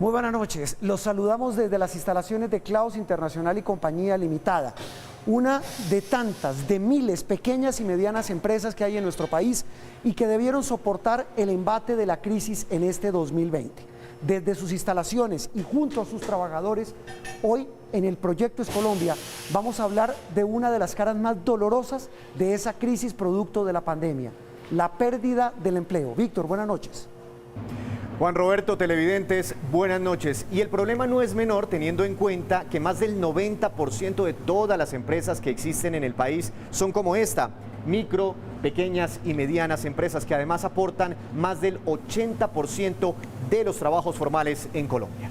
Muy buenas noches, los saludamos desde las instalaciones de Claus Internacional y Compañía Limitada, una de tantas, de miles pequeñas y medianas empresas que hay en nuestro país y que debieron soportar el embate de la crisis en este 2020. Desde sus instalaciones y junto a sus trabajadores, hoy en el Proyecto Es Colombia vamos a hablar de una de las caras más dolorosas de esa crisis producto de la pandemia, la pérdida del empleo. Víctor, buenas noches. Juan Roberto, televidentes, buenas noches. Y el problema no es menor teniendo en cuenta que más del 90% de todas las empresas que existen en el país son como esta, micro, pequeñas y medianas empresas que además aportan más del 80% de los trabajos formales en Colombia.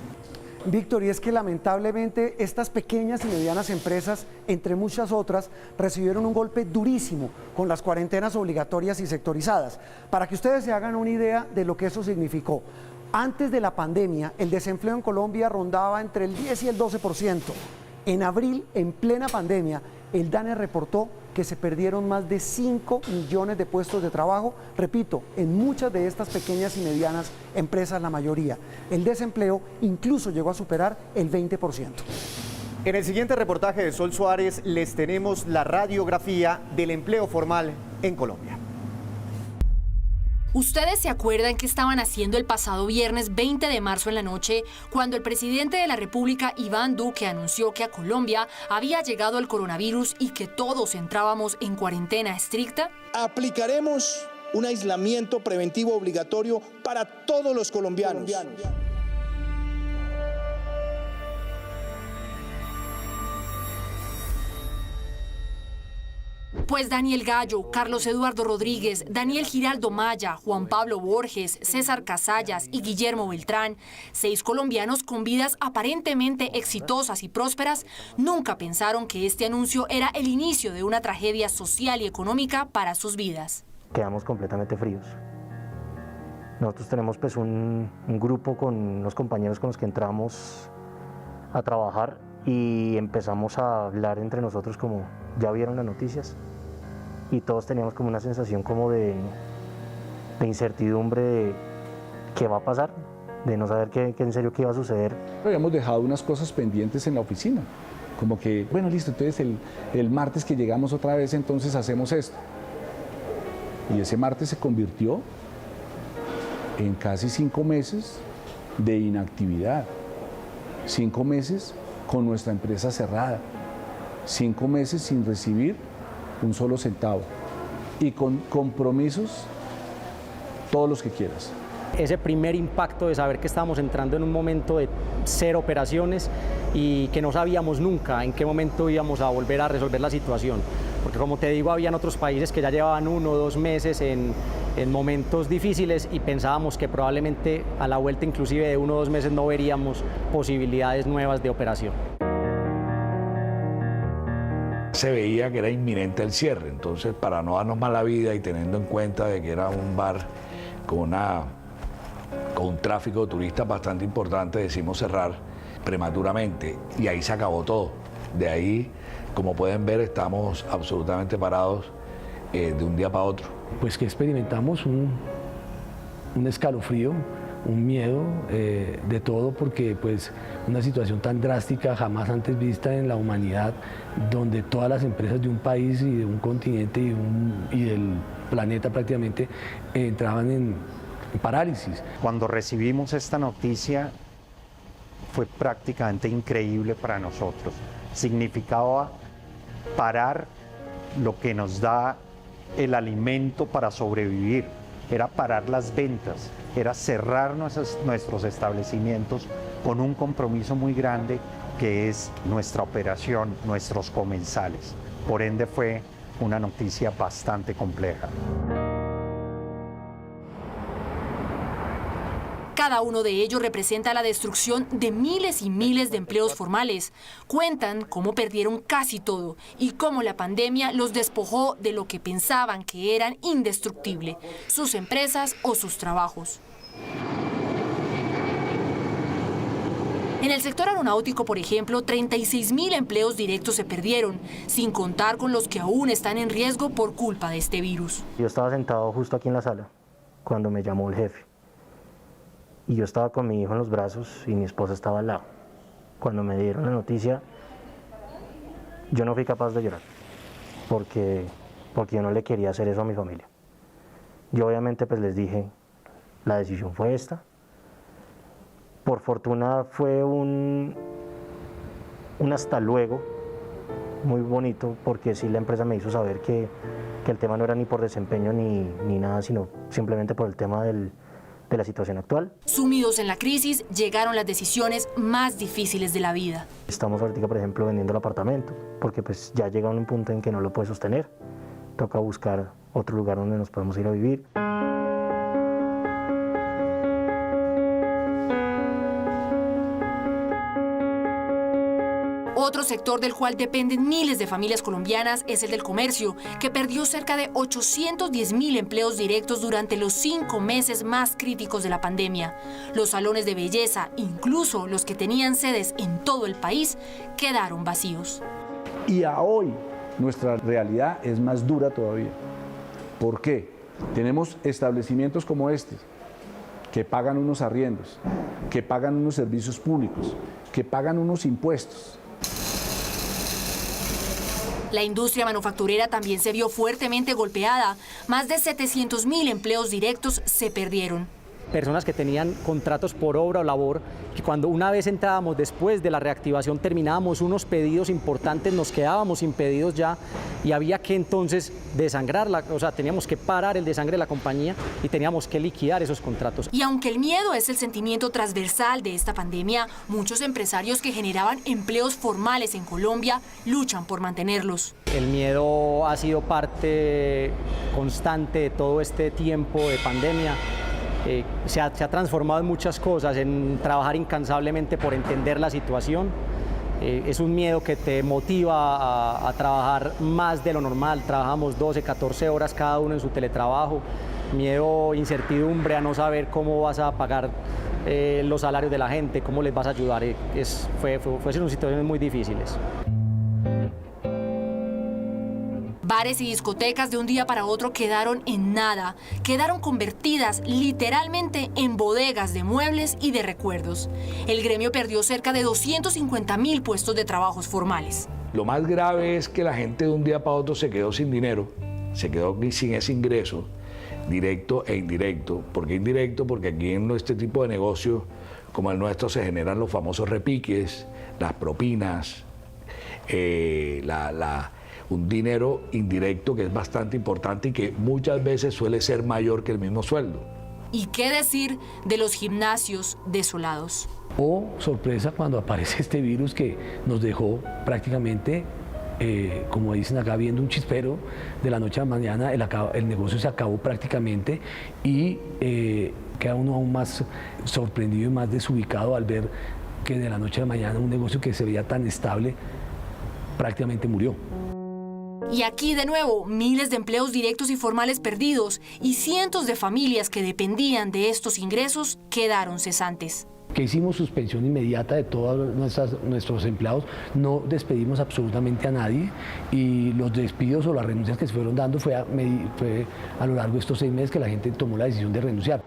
Víctor, y es que lamentablemente estas pequeñas y medianas empresas, entre muchas otras, recibieron un golpe durísimo con las cuarentenas obligatorias y sectorizadas. Para que ustedes se hagan una idea de lo que eso significó, antes de la pandemia, el desempleo en Colombia rondaba entre el 10 y el 12%. En abril, en plena pandemia, el DANE reportó que se perdieron más de 5 millones de puestos de trabajo, repito, en muchas de estas pequeñas y medianas empresas, la mayoría. El desempleo incluso llegó a superar el 20%. En el siguiente reportaje de Sol Suárez les tenemos la radiografía del empleo formal en Colombia. ¿Ustedes se acuerdan qué estaban haciendo el pasado viernes 20 de marzo en la noche, cuando el presidente de la República, Iván Duque, anunció que a Colombia había llegado el coronavirus y que todos entrábamos en cuarentena estricta? Aplicaremos un aislamiento preventivo obligatorio para todos los colombianos. Pues Daniel Gallo, Carlos Eduardo Rodríguez, Daniel Giraldo Maya, Juan Pablo Borges, César Casallas y Guillermo Beltrán, 6 colombianos con vidas aparentemente exitosas y prósperas, nunca pensaron que este anuncio era el inicio de una tragedia social y económica para sus vidas. Quedamos completamente fríos. Nosotros tenemos pues un grupo con unos compañeros con los que entramos a trabajar y empezamos a hablar entre nosotros como, ¿ya vieron las noticias? Y todos teníamos como una sensación como de incertidumbre de qué va a pasar, de no saber qué en serio qué iba a suceder. Habíamos dejado unas cosas pendientes en la oficina, como que, bueno, listo, entonces el martes que llegamos otra vez, entonces hacemos esto. Y ese martes se convirtió en casi 5 meses de inactividad, 5 meses con nuestra empresa cerrada, 5 meses sin recibir un solo centavo y con compromisos todos los que quieras. Ese primer impacto de saber que estábamos entrando en un momento de 0 operaciones y que no sabíamos nunca en qué momento íbamos a volver a resolver la situación. Porque como te digo, habían otros países que ya llevaban 1 o 2 meses en momentos difíciles y pensábamos que probablemente a la vuelta inclusive de 1 o 2 meses no veríamos posibilidades nuevas de operación. Se veía que era inminente el cierre, entonces para no darnos mala vida y teniendo en cuenta de que era un bar con un tráfico de turistas bastante importante, decidimos cerrar prematuramente y ahí se acabó todo. De ahí, como pueden ver, estamos absolutamente parados de un día para otro. Pues que experimentamos un escalofrío, un miedo de todo, porque pues una situación tan drástica jamás antes vista en la humanidad, donde todas las empresas de un país y de un continente y del planeta prácticamente entraban en parálisis. Cuando recibimos esta noticia fue prácticamente increíble para nosotros. Significaba parar lo que nos da el alimento para sobrevivir, era parar las ventas, era cerrar nuestros establecimientos con un compromiso muy grande que es nuestra operación, nuestros comensales. Por ende fue una noticia bastante compleja. Cada uno de ellos representa la destrucción de miles y miles de empleos formales. Cuentan cómo perdieron casi todo y cómo la pandemia los despojó de lo que pensaban que eran indestructible, sus empresas o sus trabajos. En el sector aeronáutico, por ejemplo, 36.000 empleos directos se perdieron, sin contar con los que aún están en riesgo por culpa de este virus. Yo estaba sentado justo aquí en la sala cuando me llamó el jefe y yo estaba con mi hijo en los brazos y mi esposa estaba al lado. Cuando me dieron la noticia, yo no fui capaz de llorar, porque yo no le quería hacer eso a mi familia. Yo obviamente pues les dije, la decisión fue esta. Por fortuna fue un hasta luego muy bonito, porque sí la empresa me hizo saber que el tema no era ni por desempeño ni nada, sino simplemente por el tema de la situación actual. Sumidos en la crisis, llegaron las decisiones más difíciles de la vida. Estamos ahorita, por ejemplo, vendiendo el apartamento, porque pues ya llega un punto en que no lo puede sostener. Toca buscar otro lugar donde nos podemos ir a vivir. Otro sector del cual dependen miles de familias colombianas es el del comercio, que perdió cerca de 810.000 empleos directos durante los 5 meses más críticos de la pandemia. Los salones de belleza, incluso los que tenían sedes en todo el país, quedaron vacíos. Y a hoy nuestra realidad es más dura todavía. ¿Por qué? Tenemos establecimientos como este, que pagan unos arriendos, que pagan unos servicios públicos, que pagan unos impuestos. La industria manufacturera también se vio fuertemente golpeada. Más de 700.000 empleos directos se perdieron. Personas que tenían contratos por obra o labor, que cuando una vez entrábamos después de la reactivación terminábamos unos pedidos importantes, nos quedábamos sin pedidos ya y había que entonces desangrarla, o sea, teníamos que parar el desangre de la compañía y teníamos que liquidar esos contratos. Y aunque el miedo es el sentimiento transversal de esta pandemia, muchos empresarios que generaban empleos formales en Colombia luchan por mantenerlos. El miedo ha sido parte constante de todo este tiempo de pandemia. Se ha transformado en muchas cosas, en trabajar incansablemente por entender la situación. Es un miedo que te motiva a trabajar más de lo normal. Trabajamos 12, 14 horas cada uno en su teletrabajo. Miedo, incertidumbre a no saber cómo vas a pagar los salarios de la gente, cómo les vas a ayudar. Fueron situaciones muy difíciles. Bares y discotecas de un día para otro quedaron en nada, quedaron convertidas literalmente en bodegas de muebles y de recuerdos. El gremio perdió cerca de 250.000 puestos de trabajos formales. Lo más grave es que la gente de un día para otro se quedó sin dinero, se quedó sin ese ingreso, directo e indirecto. ¿Por qué indirecto? Porque aquí en este tipo de negocios como el nuestro se generan los famosos repiques, las propinas, un dinero indirecto que es bastante importante y que muchas veces suele ser mayor que el mismo sueldo. ¿Y qué decir de los gimnasios desolados? Oh, sorpresa cuando aparece este virus que nos dejó prácticamente, como dicen acá, viendo un chispero de la noche a la mañana, el negocio se acabó prácticamente y queda uno aún más sorprendido y más desubicado al ver que de la noche a la mañana un negocio que se veía tan estable prácticamente murió. Y aquí de nuevo, miles de empleos directos y formales perdidos y cientos de familias que dependían de estos ingresos quedaron cesantes. Que hicimos suspensión inmediata de todos nuestros empleados, no despedimos absolutamente a nadie y los despidos o las renuncias que se fueron dando fue a lo largo de estos 6 meses que la gente tomó la decisión de renunciar.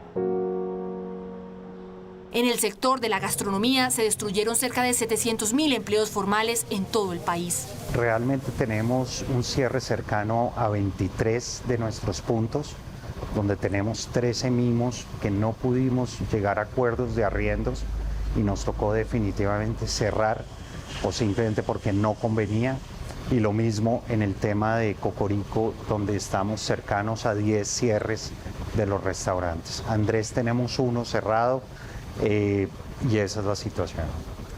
En el sector de la gastronomía se destruyeron cerca de 700.000 empleos formales en todo el país. Realmente tenemos un cierre cercano a 23 de nuestros puntos, donde tenemos 13 mimos que no pudimos llegar a acuerdos de arriendos y nos tocó definitivamente cerrar o simplemente porque no convenía. Y lo mismo en el tema de Cocorico, donde estamos cercanos a 10 cierres de los restaurantes. Andrés, tenemos uno cerrado. Y esa es la situación.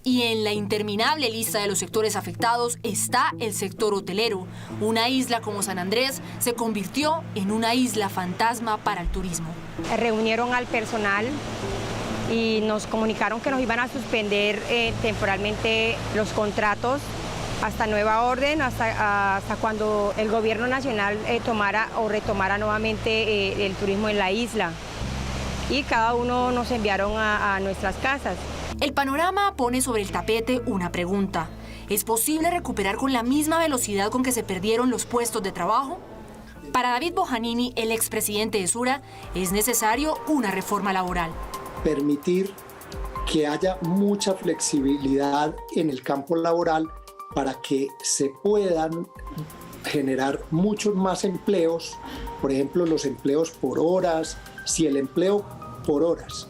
Y en la interminable lista de los sectores afectados está el sector hotelero. Una isla como San Andrés se convirtió en una isla fantasma para el turismo. Reunieron al personal y nos comunicaron que nos iban a suspender temporalmente los contratos hasta nueva orden, hasta cuando el gobierno nacional tomara o retomara nuevamente el turismo en la isla. Y cada uno nos enviaron a nuestras casas. El panorama pone sobre el tapete una pregunta. ¿Es posible recuperar con la misma velocidad con que se perdieron los puestos de trabajo? Para David Bojanini, el expresidente de Sura, es necesario una reforma laboral. permitir que haya mucha flexibilidad en el campo laboral para que se puedan generar muchos más empleos, por ejemplo, los empleos por horas. Si el empleo por horas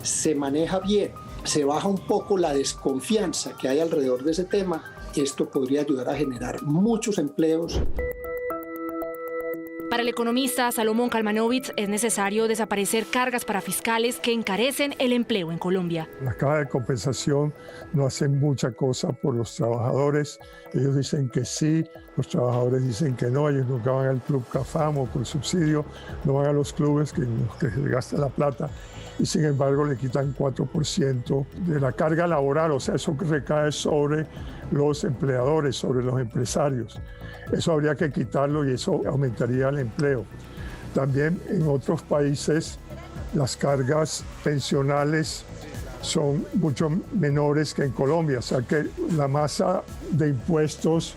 se maneja bien, se baja un poco la desconfianza que hay alrededor de ese tema, esto podría ayudar a generar muchos empleos. Para el economista Salomón Kalmanovitz es necesario desaparecer cargas para fiscales que encarecen el empleo en Colombia. Las cajas de compensación no hacen mucha cosa por los trabajadores. Ellos dicen que sí, los trabajadores dicen que no. Ellos nunca van al Club Cafam o con subsidio, no van a los clubes que se gasta la plata. Y sin embargo le quitan 4% de la carga laboral, o sea, eso recae sobre los empleadores, sobre los empresarios. Eso habría que quitarlo y eso aumentaría el empleo. También en otros países las cargas pensionales son mucho menores que en Colombia, o sea que la masa de impuestos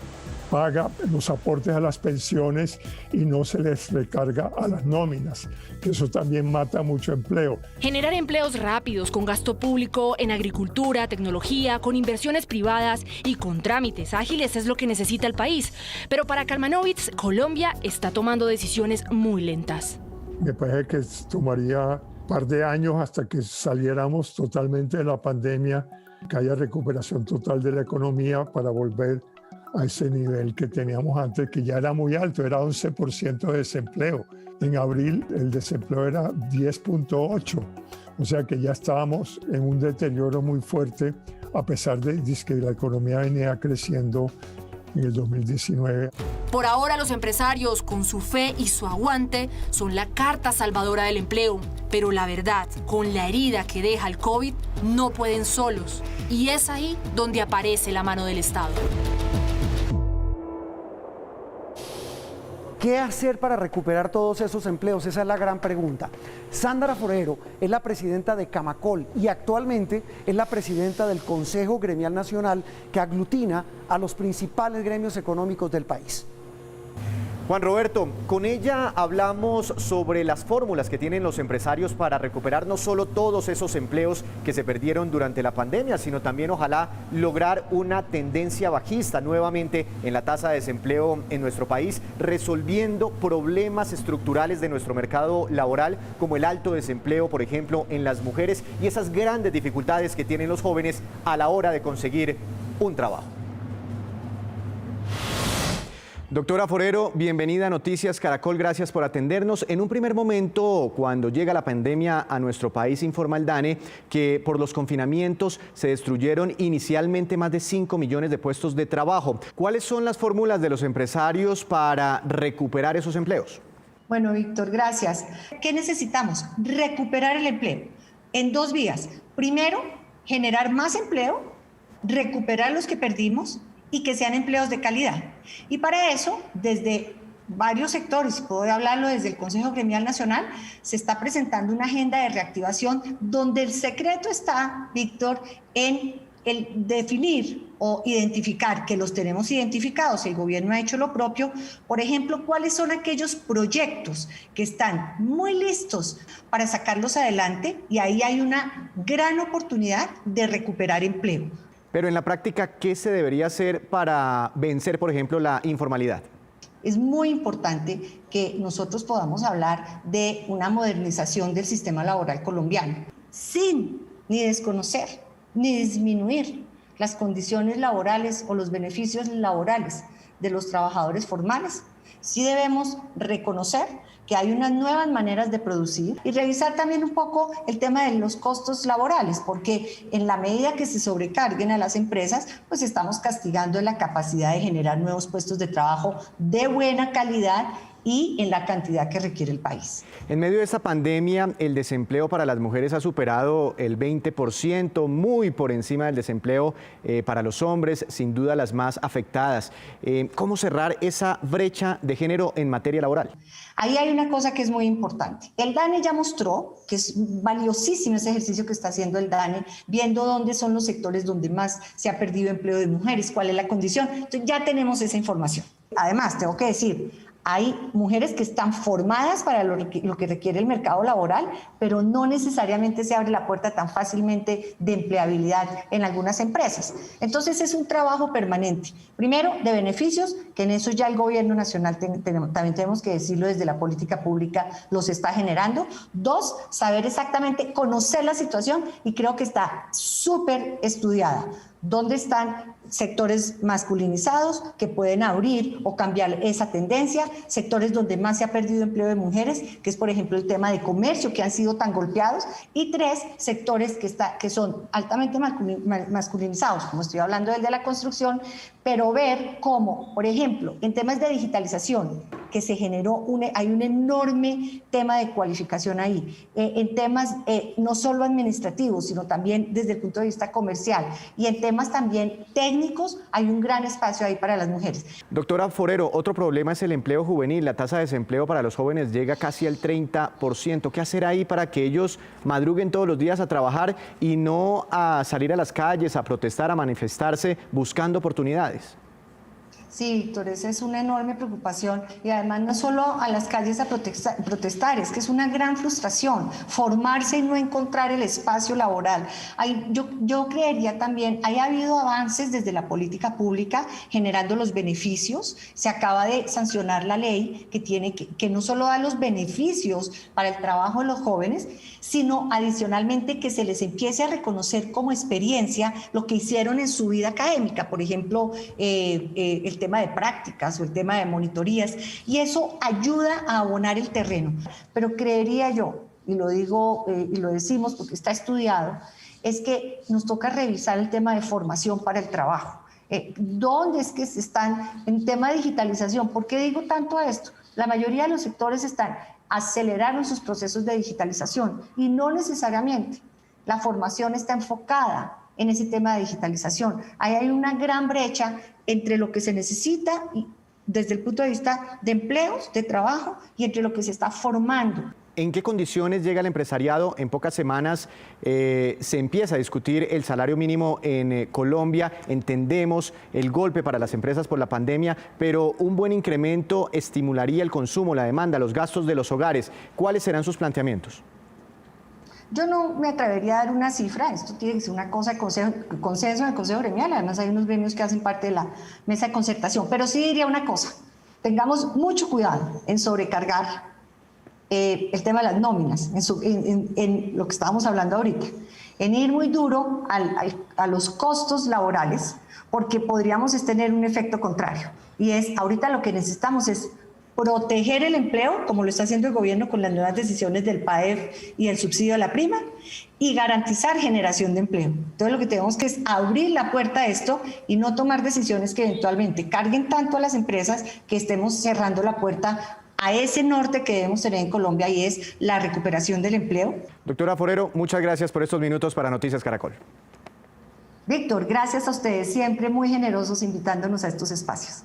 paga los aportes a las pensiones y no se les recarga a las nóminas, que eso también mata mucho empleo. Generar empleos rápidos, con gasto público en agricultura, tecnología, con inversiones privadas y con trámites ágiles es lo que necesita el país. Pero para Kalmanovitz, Colombia está tomando decisiones muy lentas. Me parece que tomaría un par de años hasta que saliéramos totalmente de la pandemia, que haya recuperación total de la economía para volver a ese nivel que teníamos antes, que ya era muy alto, era 11% de desempleo. En abril el desempleo era 10.8%, o sea que ya estábamos en un deterioro muy fuerte, a pesar de que la economía venía creciendo en el 2019. Por ahora los empresarios, con su fe y su aguante, son la carta salvadora del empleo. Pero la verdad, con la herida que deja el COVID, no pueden solos. Y es ahí donde aparece la mano del Estado. ¿Qué hacer para recuperar todos esos empleos? Esa es la gran pregunta. Sandra Forero es la presidenta de Camacol y actualmente es la presidenta del Consejo Gremial Nacional, que aglutina a los principales gremios económicos del país. Juan Roberto, con ella hablamos sobre las fórmulas que tienen los empresarios para recuperar no solo todos esos empleos que se perdieron durante la pandemia, sino también ojalá lograr una tendencia bajista nuevamente en la tasa de desempleo en nuestro país, resolviendo problemas estructurales de nuestro mercado laboral, como el alto desempleo, por ejemplo, en las mujeres y esas grandes dificultades que tienen los jóvenes a la hora de conseguir un trabajo. Doctora Forero, bienvenida a Noticias Caracol, gracias por atendernos. En un primer momento, cuando llega la pandemia a nuestro país, informa el DANE que por los confinamientos se destruyeron inicialmente más de 5 millones de puestos de trabajo. ¿Cuáles son las fórmulas de los empresarios para recuperar esos empleos? Bueno, Víctor, gracias. ¿Qué necesitamos? Recuperar el empleo en dos vías. Primero, generar más empleo, recuperar los que perdimos y que sean empleos de calidad. Y para eso, desde varios sectores, puedo hablarlo desde el Consejo Gremial Nacional, se está presentando una agenda de reactivación donde el secreto está, Víctor, en el definir o identificar, que los tenemos identificados, el gobierno ha hecho lo propio, por ejemplo, cuáles son aquellos proyectos que están muy listos para sacarlos adelante, y ahí hay una gran oportunidad de recuperar empleo. Pero en la práctica, ¿qué se debería hacer para vencer, por ejemplo, la informalidad? Es muy importante que nosotros podamos hablar de una modernización del sistema laboral colombiano, sin ni desconocer ni disminuir las condiciones laborales o los beneficios laborales de los trabajadores formales. Sí debemos reconocer que hay unas nuevas maneras de producir y revisar también un poco el tema de los costos laborales, porque en la medida que se sobrecarguen a las empresas, pues estamos castigando la capacidad de generar nuevos puestos de trabajo de buena calidad y en la cantidad que requiere el país. En medio de esta pandemia, el desempleo para las mujeres ha superado el 20%, muy por encima del desempleo para los hombres, sin duda las más afectadas. ¿Cómo cerrar esa brecha de género en materia laboral? Ahí hay una cosa que es muy importante. El DANE ya mostró que es valiosísimo ese ejercicio que está haciendo el DANE, viendo dónde son los sectores donde más se ha perdido empleo de mujeres, cuál es la condición. Entonces ya tenemos esa información. Además, tengo que decir, Hay mujeres que están formadas para lo que requiere el mercado laboral, pero no necesariamente se abre la puerta tan fácilmente de empleabilidad en algunas empresas. Entonces es un trabajo permanente. Primero, de beneficios, que en eso ya el gobierno nacional también tenemos que decirlo desde la política pública, los está generando. Dos, saber exactamente, conocer la situación, y creo que está súper estudiada. ¿Dónde están sectores masculinizados que pueden abrir o cambiar esa tendencia? Sectores donde más se ha perdido empleo de mujeres, que es por ejemplo el tema de comercio, que han sido tan golpeados. Y tres, sectores que son altamente masculinizados, como estoy hablando del de la construcción, pero ver cómo, por ejemplo, en temas de digitalización, que se generó, hay un enorme tema de cualificación ahí, en temas no solo administrativos, sino también desde el punto de vista comercial, y en temas también técnicos, hay un gran espacio ahí para las mujeres. Doctora Forero, otro problema es el empleo juvenil. La tasa de desempleo para los jóvenes llega casi al 30%. ¿Qué hacer ahí para que ellos madruguen todos los días a trabajar y no a salir a las calles, a protestar, a manifestarse buscando oportunidades? Sí, Víctor, esa es una enorme preocupación, y además no solo a las calles a protestar, es que es una gran frustración formarse y no encontrar el espacio laboral. Yo creería también, ha habido avances desde la política pública generando los beneficios. Se acaba de sancionar la ley que no solo da los beneficios para el trabajo de los jóvenes, sino adicionalmente que se les empiece a reconocer como experiencia lo que hicieron en su vida académica, por ejemplo, el tema de prácticas o el tema de monitorías, y eso ayuda a abonar el terreno. Pero creería yo, y lo digo y lo decimos porque está estudiado, es que nos toca revisar el tema de formación para el trabajo. ¿Dónde es que se están en tema de digitalización? ¿Por qué digo tanto esto? La mayoría de los sectores aceleraron sus procesos de digitalización, y no necesariamente la formación está enfocada en ese tema de digitalización. Ahí hay una gran brecha entre lo que se necesita desde el punto de vista de empleos, de trabajo, y entre lo que se está formando. ¿En qué condiciones llega el empresariado? En pocas semanas se empieza a discutir el salario mínimo en Colombia. Entendemos el golpe para las empresas por la pandemia, pero un buen incremento estimularía el consumo, la demanda, los gastos de los hogares. ¿Cuáles serán sus planteamientos? Yo no me atrevería a dar una cifra. Esto tiene que ser una cosa de consenso en el Consejo Gremial. Además hay unos gremios que hacen parte de la mesa de concertación. Pero sí diría una cosa: tengamos mucho cuidado en sobrecargar el tema de las nóminas, en lo que estábamos hablando ahorita, en ir muy duro a los costos laborales, porque podríamos tener un efecto contrario. Y ahorita lo que necesitamos es proteger el empleo, como lo está haciendo el gobierno con las nuevas decisiones del PAEF y el subsidio a la prima, y garantizar generación de empleo. Entonces lo que tenemos que es abrir la puerta a esto y no tomar decisiones que eventualmente carguen tanto a las empresas que estemos cerrando la puerta a ese norte que debemos tener en Colombia, y es la recuperación del empleo. Doctora Forero, muchas gracias por estos minutos para Noticias Caracol. Víctor, gracias a ustedes, siempre muy generosos invitándonos a estos espacios.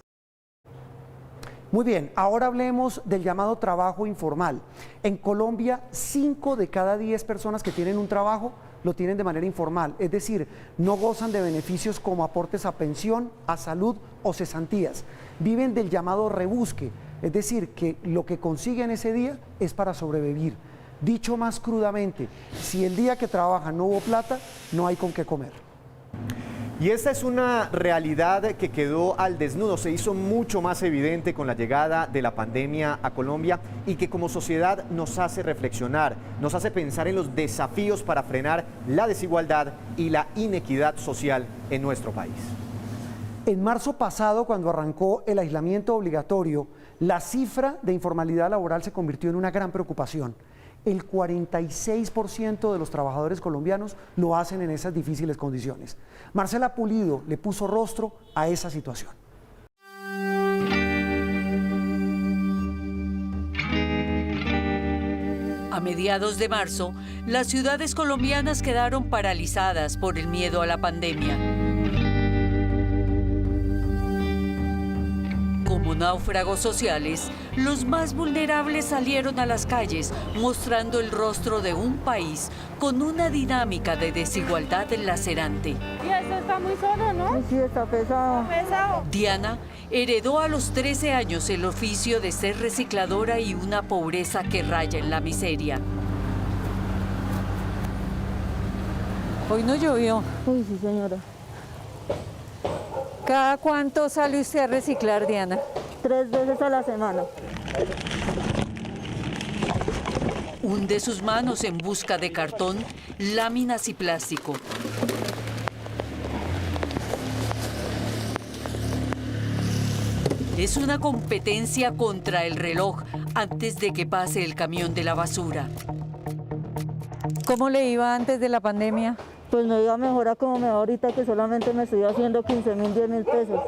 Muy bien, ahora hablemos del llamado trabajo informal. En Colombia, 5 de cada 10 personas que tienen un trabajo lo tienen de manera informal, es decir, no gozan de beneficios como aportes a pensión, a salud o cesantías. Viven del llamado rebusque, es decir, que lo que consiguen ese día es para sobrevivir. Dicho más crudamente, si el día que trabajan no hubo plata, no hay con qué comer. Y esta es una realidad que quedó al desnudo, se hizo mucho más evidente con la llegada de la pandemia a Colombia, y que como sociedad nos hace reflexionar, nos hace pensar en los desafíos para frenar la desigualdad y la inequidad social en nuestro país. En marzo pasado, cuando arrancó el aislamiento obligatorio, la cifra de informalidad laboral se convirtió en una gran preocupación. El 46% de los trabajadores colombianos lo hacen en esas difíciles condiciones. Marcela Pulido le puso rostro a esa situación. A mediados de marzo, las ciudades colombianas quedaron paralizadas por el miedo a la pandemia. Como náufragos sociales, los más vulnerables salieron a las calles mostrando el rostro de un país con una dinámica de desigualdad lacerante. Y eso está muy solo, ¿no? Sí, está pesado. Está pesado. Diana heredó a los 13 años el oficio de ser recicladora y una pobreza que raya en la miseria. Hoy no llovió. Uy, sí, señora. ¿Cada cuánto sale usted a reciclar, Diana? 3 veces a la semana. Hunde sus manos en busca de cartón, láminas y plástico. Es una competencia contra el reloj antes de que pase el camión de la basura. ¿Cómo le iba antes de la pandemia? Pues me iba mejor a como me va ahorita, que solamente me estoy haciendo 15.000, 10.000 pesos.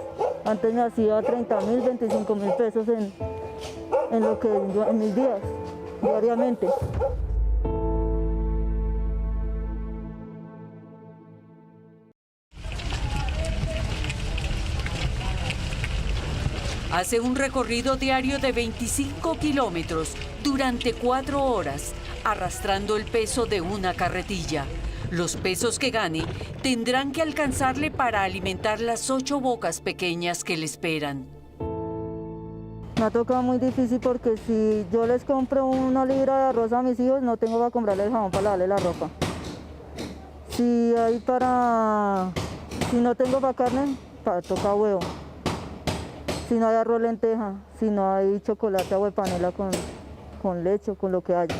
Antes me hacía 30.000, 25.000 pesos en mis días, diariamente. Hace un recorrido diario de 25 kilómetros durante 4 horas, arrastrando el peso de una carretilla. Los pesos que gane tendrán que alcanzarle para alimentar las 8 bocas pequeñas que le esperan. Me ha tocado muy difícil porque si yo les compro 1 libra de arroz a mis hijos, no tengo para comprarle el jabón para lavarle la ropa. Si no tengo para carne, toca huevo. Si no hay arroz, lenteja. Si no hay chocolate o panela con leche, con lo que haya.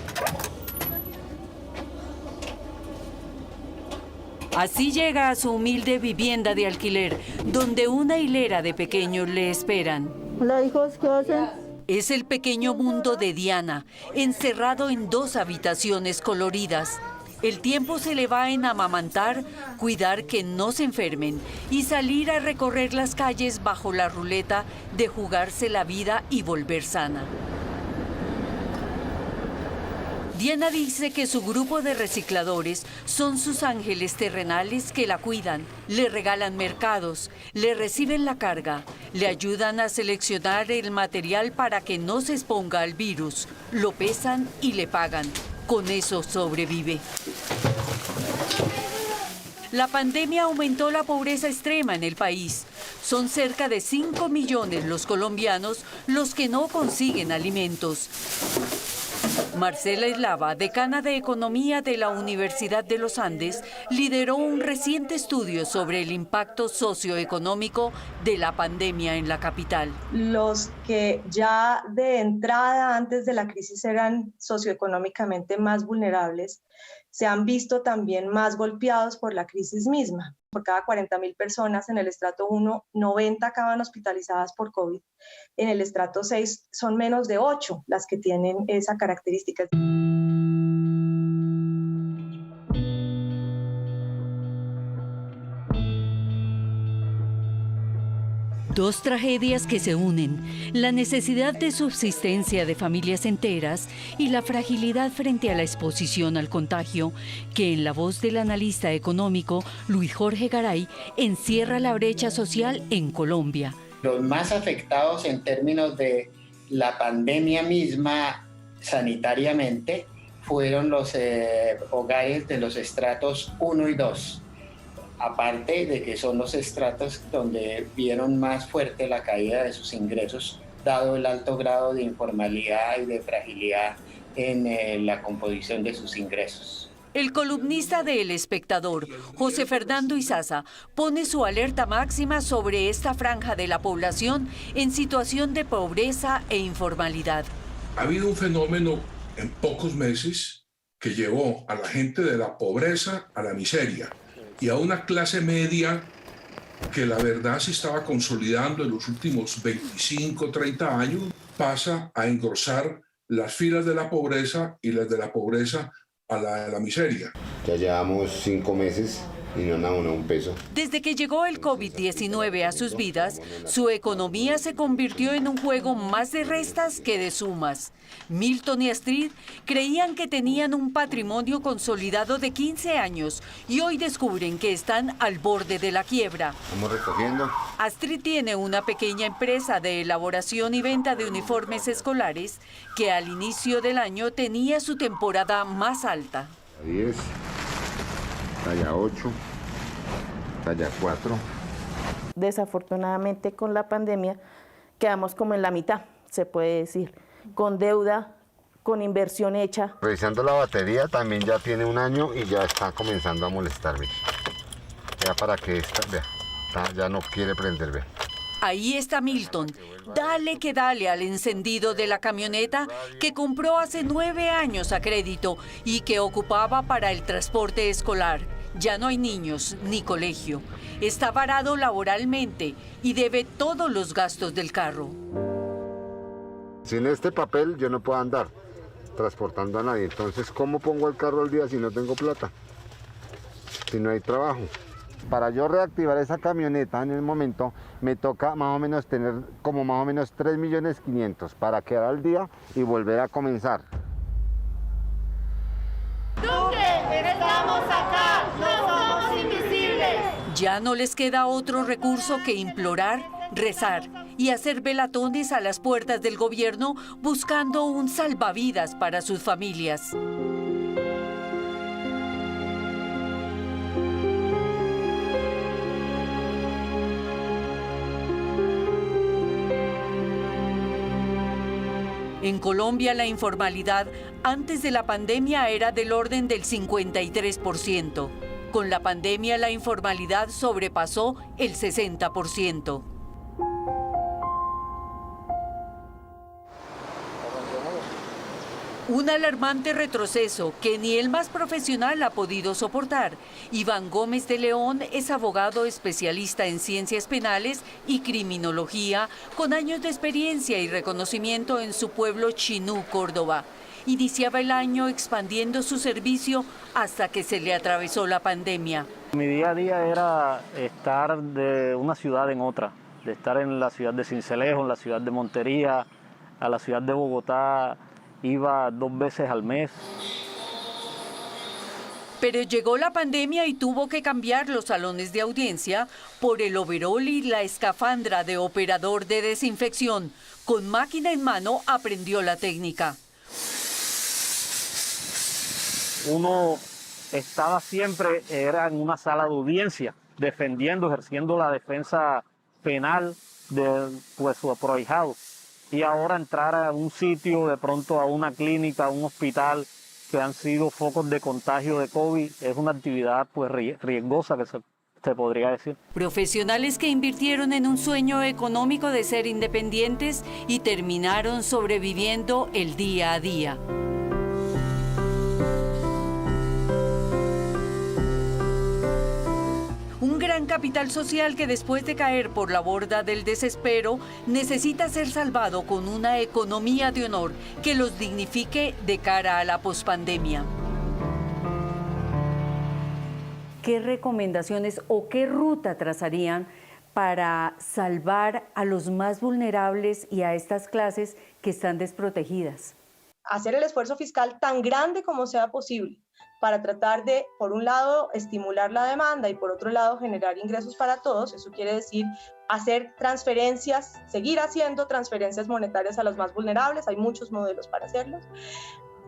Así llega a su humilde vivienda de alquiler, donde una hilera de pequeños le esperan. Hola, hijos, ¿qué hacen? Es el pequeño mundo de Diana, encerrado en 2 habitaciones coloridas. El tiempo se le va en amamantar, cuidar que no se enfermen y salir a recorrer las calles bajo la ruleta de jugarse la vida y volver sana. Diana dice que su grupo de recicladores son sus ángeles terrenales que la cuidan, le regalan mercados, le reciben la carga, le ayudan a seleccionar el material para que no se exponga al virus, lo pesan y le pagan. Con eso sobrevive. La pandemia aumentó la pobreza extrema en el país. Son cerca de 5 millones los colombianos los que no consiguen alimentos. Marcela Eslava, decana de Economía de la Universidad de los Andes, lideró un reciente estudio sobre el impacto socioeconómico de la pandemia en la capital. Los que ya de entrada antes de la crisis eran socioeconómicamente más vulnerables, se han visto también más golpeados por la crisis misma. Por cada 40.000 personas en el estrato 1, 90 acaban hospitalizadas por COVID. En el estrato 6 son menos de 8 las que tienen esa característica. Dos tragedias que se unen, la necesidad de subsistencia de familias enteras y la fragilidad frente a la exposición al contagio, que en la voz del analista económico Luis Jorge Garay encierra la brecha social en Colombia. Los más afectados en términos de la pandemia misma sanitariamente fueron los hogares de los estratos 1 y 2. Aparte de que son los estratos donde vieron más fuerte la caída de sus ingresos, dado el alto grado de informalidad y de fragilidad en la composición de sus ingresos. El columnista de El Espectador, José Fernando Izaza, pone su alerta máxima sobre esta franja de la población en situación de pobreza e informalidad. Ha habido un fenómeno en pocos meses que llevó a la gente de la pobreza a la miseria y a una clase media que la verdad se estaba consolidando en los últimos 25, 30 años, pasa a engrosar las filas de la pobreza y las de la pobreza a la miseria. Ya llevamos 5 meses y no han abonado un peso. Desde que llegó el COVID-19 a sus vidas, su economía se convirtió en un juego más de restas que de sumas. Milton y Astrid creían que tenían un patrimonio consolidado de 15 años y hoy descubren que están al borde de la quiebra. Estamos recogiendo. Astrid tiene una pequeña empresa de elaboración y venta de uniformes escolares que al inicio del año tenía su temporada más alta. 10, talla 8, talla 4. Desafortunadamente con la pandemia quedamos como en la mitad, se puede decir, con deuda, con inversión hecha. Revisando la batería también ya tiene un año y ya está comenzando a molestarme. Ya para que esta, vea, ya no quiere prender, vea. Ahí está Milton, dale que dale al encendido de la camioneta que compró hace 9 años a crédito y que ocupaba para el transporte escolar. Ya no hay niños ni colegio. Está varado laboralmente y debe todos los gastos del carro. Sin este papel yo no puedo andar transportando a nadie. Entonces, ¿cómo pongo el carro al día si no tengo plata? Si no hay trabajo. Para yo reactivar esa camioneta en el momento me toca más o menos tener como más o menos 3.500.000 para quedar al día y volver a comenzar. Duque, estamos acá, no somos invisibles. Ya no les queda otro recurso que implorar, rezar y hacer velatones a las puertas del gobierno buscando un salvavidas para sus familias. En Colombia, la informalidad antes de la pandemia era del orden del 53%. Con la pandemia, la informalidad sobrepasó el 60%. Un alarmante retroceso que ni el más profesional ha podido soportar. Iván Gómez de León es abogado especialista en ciencias penales y criminología, con años de experiencia y reconocimiento en su pueblo Chinú, Córdoba. Iniciaba el año expandiendo su servicio hasta que se le atravesó la pandemia. Mi día a día era estar de una ciudad en otra, de estar en la ciudad de Sincelejo, en la ciudad de Montería, a la ciudad de Bogotá. Iba 2 veces al mes. Pero llegó la pandemia y tuvo que cambiar los salones de audiencia por el overol y la escafandra de operador de desinfección. Con máquina en mano aprendió la técnica. Uno estaba siempre, era en una sala de audiencia, defendiendo, ejerciendo la defensa penal de su aprohijado. Y ahora entrar a un sitio, de pronto a una clínica, a un hospital, que han sido focos de contagio de COVID, es una actividad pues riesgosa que se podría decir. Profesionales que invirtieron en un sueño económico de ser independientes y terminaron sobreviviendo el día a día. Un gran capital social que después de caer por la borda del desespero necesita ser salvado con una economía de honor que los dignifique de cara a la pospandemia. ¿Qué recomendaciones o qué ruta trazarían para salvar a los más vulnerables y a estas clases que están desprotegidas? Hacer el esfuerzo fiscal tan grande como sea posible para tratar de, por un lado, estimular la demanda y por otro lado, generar ingresos para todos. Eso quiere decir hacer transferencias, seguir haciendo transferencias monetarias a los más vulnerables. Hay muchos modelos para hacerlos.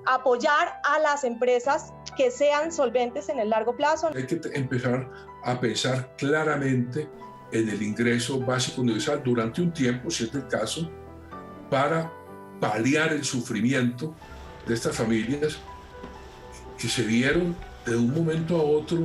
Apoyar a las empresas que sean solventes en el largo plazo. Hay que empezar a pensar claramente en el ingreso básico universal durante un tiempo, si es el caso, para paliar el sufrimiento de estas familias que se vieron de un momento a otro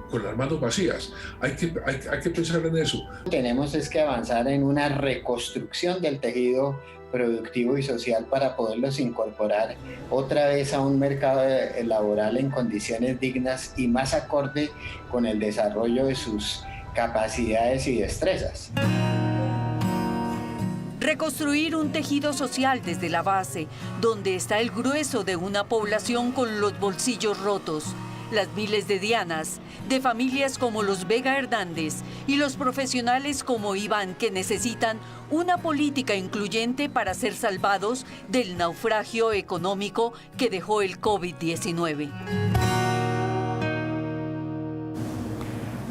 con las manos vacías. Hay que pensar en eso. Tenemos es que avanzar en una reconstrucción del tejido productivo y social para poderlos incorporar otra vez a un mercado laboral en condiciones dignas y más acorde con el desarrollo de sus capacidades y destrezas. Reconstruir un tejido social desde la base, donde está el grueso de una población con los bolsillos rotos. las miles de Dianas, de familias como los Vega Hernández y los profesionales como Iván, que necesitan una política incluyente para ser salvados del naufragio económico que dejó el COVID-19.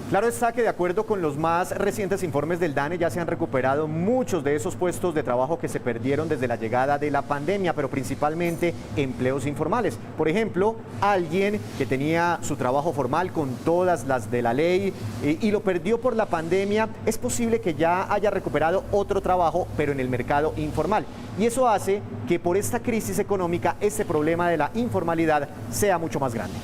Claro está que de acuerdo con los más recientes informes del DANE ya se han recuperado muchos de esos puestos de trabajo que se perdieron desde la llegada de la pandemia, pero principalmente empleos informales. Por ejemplo, alguien que tenía su trabajo formal con todas las de la ley y lo perdió por la pandemia, es posible que ya haya recuperado otro trabajo, pero en el mercado informal. Y eso hace que por esta crisis económica este problema de la informalidad sea mucho más grande.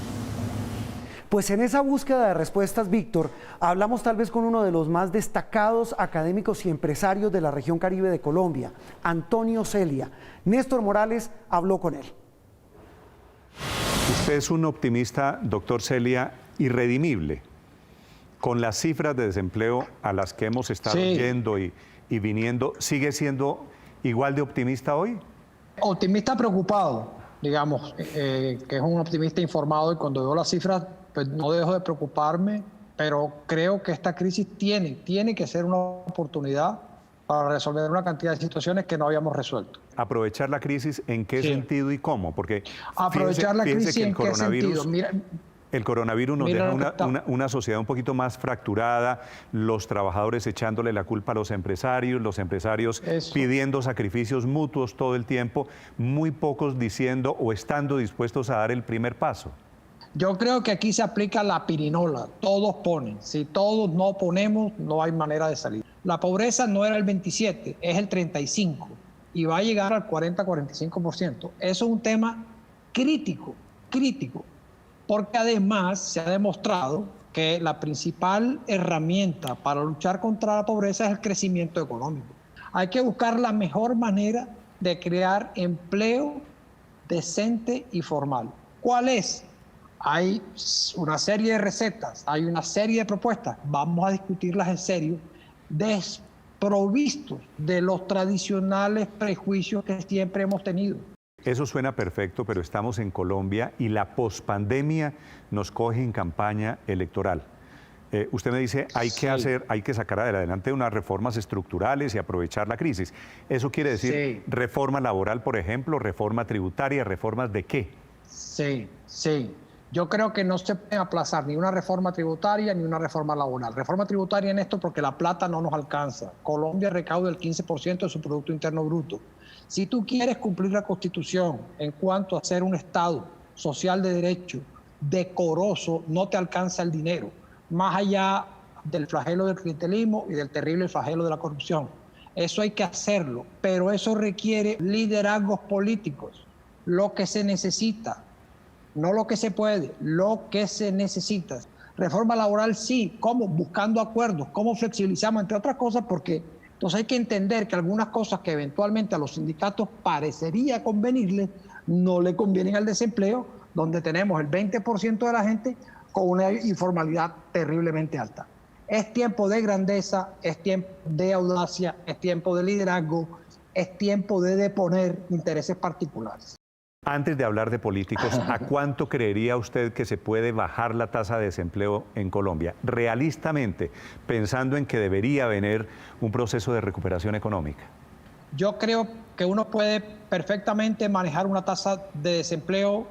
Pues en esa búsqueda de respuestas, Víctor, hablamos tal vez con uno de los más destacados académicos y empresarios de la región Caribe de Colombia, Antonio Celia. Néstor Morales habló con él. Usted es un optimista, doctor Celia, irredimible. Con las cifras de desempleo a las que hemos estado yendo y viniendo, ¿sigue siendo igual de optimista hoy? Optimista preocupado, digamos, que es un optimista informado, y cuando veo las cifras pues no dejo de preocuparme, pero creo que esta crisis tiene que ser una oportunidad para resolver una cantidad de situaciones que no habíamos resuelto. ¿Aprovechar la crisis en qué sentido y cómo? Porque aprovechar la crisis en qué sentido. Mira, el coronavirus nos deja una sociedad un poquito más fracturada, los trabajadores echándole la culpa a los empresarios pidiendo sacrificios mutuos todo el tiempo, muy pocos diciendo o estando dispuestos a dar el primer paso. Yo creo que aquí se aplica la pirinola, todos ponen. Si todos no ponemos, no hay manera de salir. La pobreza no era el 27, es el 35 y va a llegar al 40-45%. Eso es un tema crítico, porque además se ha demostrado que la principal herramienta para luchar contra la pobreza es el crecimiento económico. Hay que buscar la mejor manera de crear empleo decente y formal. ¿Cuál es? Hay una serie de recetas, hay una serie de propuestas, vamos a discutirlas en serio, desprovistos de los tradicionales prejuicios que siempre hemos tenido. Eso suena perfecto, pero estamos en Colombia y la pospandemia nos coge en campaña electoral. Usted me dice, hay que sacar adelante unas reformas estructurales y aprovechar la crisis. ¿Eso quiere decir reforma laboral, por ejemplo, reforma tributaria, reformas de qué? Sí. Yo creo que no se puede aplazar ni una reforma tributaria ni una reforma laboral. Reforma tributaria en esto porque la plata no nos alcanza. Colombia recauda el 15% de su Producto Interno Bruto. Si tú quieres cumplir la Constitución en cuanto a ser un Estado social de derecho, decoroso, no te alcanza el dinero, más allá del flagelo del clientelismo y del terrible flagelo de la corrupción. Eso hay que hacerlo, pero eso requiere liderazgos políticos. Lo que se necesita, no lo que se puede, lo que se necesita. Reforma laboral sí, ¿cómo? Buscando acuerdos, ¿cómo flexibilizamos? Entre otras cosas, porque entonces hay que entender que algunas cosas que eventualmente a los sindicatos parecería convenirles, no le convienen al desempleo, donde tenemos el 20% de la gente con una informalidad terriblemente alta. Es tiempo de grandeza, es tiempo de audacia, es tiempo de liderazgo, es tiempo de deponer intereses particulares. Antes de hablar de políticos, ¿a cuánto creería usted que se puede bajar la tasa de desempleo en Colombia? Realistamente, pensando en que debería venir un proceso de recuperación económica. Yo creo que uno puede perfectamente manejar una tasa de desempleo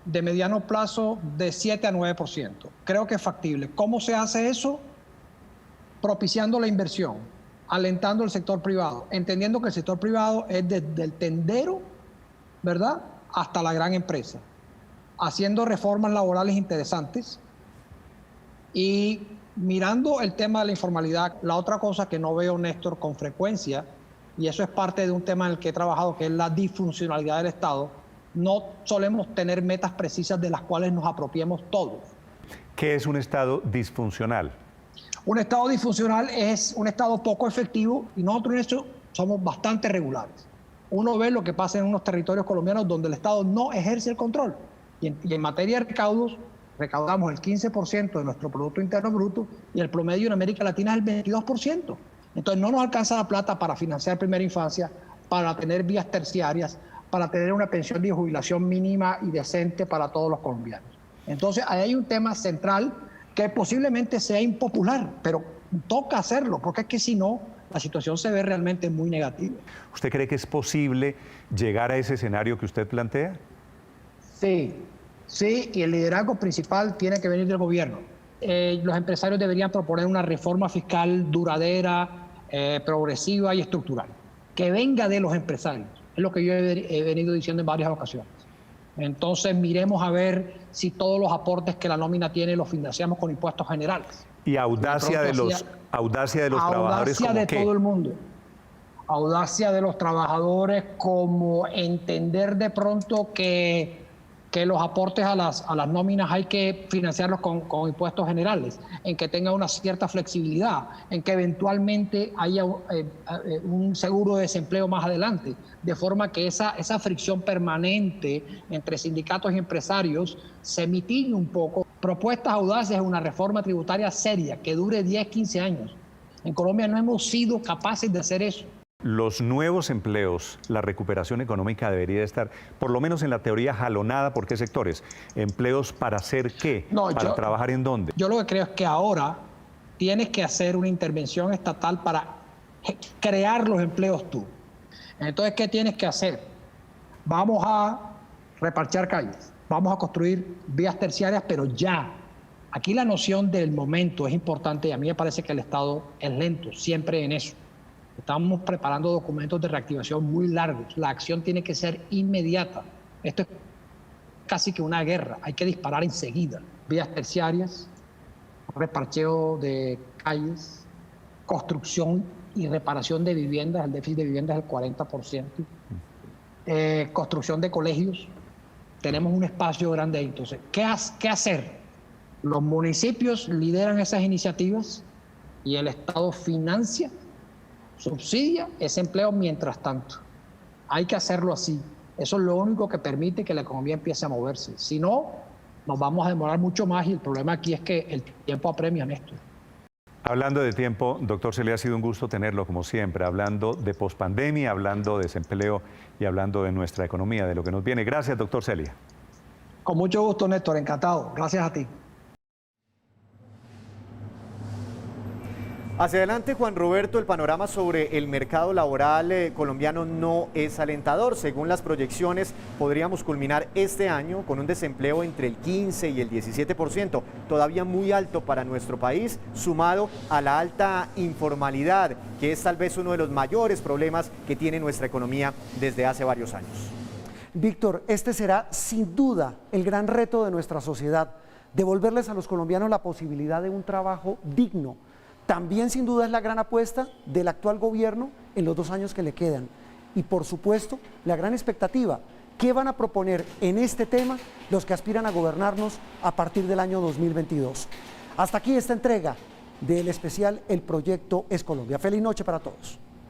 de mediano plazo de 7 a 9%. Creo que es factible. ¿Cómo se hace eso? Propiciando la inversión, alentando el sector privado, entendiendo que el sector privado es desde el tendero, ¿verdad?, hasta la gran empresa, haciendo reformas laborales interesantes y mirando el tema de la informalidad. La otra cosa que no veo, Néstor, con frecuencia, y eso es parte de un tema en el que he trabajado, que es la disfuncionalidad del Estado, no solemos tener metas precisas de las cuales nos apropiemos todos. ¿Qué es un Estado disfuncional? Un Estado disfuncional es un Estado poco efectivo y nosotros en eso somos bastante regulares. Uno ve lo que pasa en unos territorios colombianos donde el Estado no ejerce el control. Y en materia de recaudos, recaudamos el 15% de nuestro Producto Interno Bruto y el promedio en América Latina es el 22%. Entonces no nos alcanza la plata para financiar primera infancia, para tener vías terciarias, para tener una pensión de jubilación mínima y decente para todos los colombianos. Entonces, ahí hay un tema central que posiblemente sea impopular, pero toca hacerlo, porque es que si no, la situación se ve realmente muy negativa. ¿Usted cree que es posible llegar a ese escenario que usted plantea? Sí, y el liderazgo principal tiene que venir del gobierno. Los empresarios deberían proponer una reforma fiscal duradera, progresiva y estructural, que venga de los empresarios. Es lo que yo he venido diciendo en varias ocasiones. Entonces miremos a ver si todos los aportes que la nómina tiene los financiamos con impuestos generales. Y audacia de los trabajadores, ¿cómo de qué? todo el mundo. Audacia de los trabajadores, como entender de pronto que los aportes a las nóminas hay que financiarlos con impuestos generales, en que tenga una cierta flexibilidad, en que eventualmente haya un seguro de desempleo más adelante, de forma que esa fricción permanente entre sindicatos y empresarios se mitigue un poco. Propuestas audaces, una reforma tributaria seria que dure 10, 15 años. En Colombia no hemos sido capaces de hacer eso. Los nuevos empleos, la recuperación económica debería estar, por lo menos en la teoría, jalonada por qué sectores. ¿Empleos para hacer qué? ¿Para trabajar en dónde? Yo lo que creo es que ahora tienes que hacer una intervención estatal para crear los empleos tú. Entonces, ¿qué tienes que hacer? Vamos a reparchar calles, vamos a construir vías terciarias, pero ya. Aquí la noción del momento es importante y a mí me parece que el Estado es lento, siempre en eso. Estamos preparando documentos de reactivación muy largos. La acción tiene que ser inmediata. Esto es casi que una guerra. Hay que disparar enseguida. Vías terciarias, reparcheo de calles, construcción y reparación de viviendas. El déficit de viviendas es el 40%. Construcción de colegios. Tenemos un espacio grande ahí. Entonces, ¿qué hacer? Los municipios lideran esas iniciativas y el Estado financia, subsidia ese empleo mientras tanto. Hay que hacerlo así. Eso es lo único que permite que la economía empiece a moverse. Si no, nos vamos a demorar mucho más y el problema aquí es que el tiempo apremia, Néstor. Hablando de tiempo, doctor Celia, ha sido un gusto tenerlo como siempre, hablando de pospandemia, hablando de desempleo y hablando de nuestra economía, de lo que nos viene. Gracias, doctor Celia. Con mucho gusto, Néstor, encantado. Gracias a ti. Hacia adelante, Juan Roberto, el panorama sobre el mercado laboral colombiano no es alentador. Según las proyecciones, podríamos culminar este año con un desempleo entre el 15 y el 17%, todavía muy alto para nuestro país, sumado a la alta informalidad, que es tal vez uno de los mayores problemas que tiene nuestra economía desde hace varios años. Víctor, este será sin duda el gran reto de nuestra sociedad, devolverles a los colombianos la posibilidad de un trabajo digno. También sin duda es la gran apuesta del actual gobierno en los 2 años que le quedan. Y por supuesto, la gran expectativa, ¿qué van a proponer en este tema los que aspiran a gobernarnos a partir del año 2022? Hasta aquí esta entrega del especial El Proyecto es Colombia. Feliz noche para todos.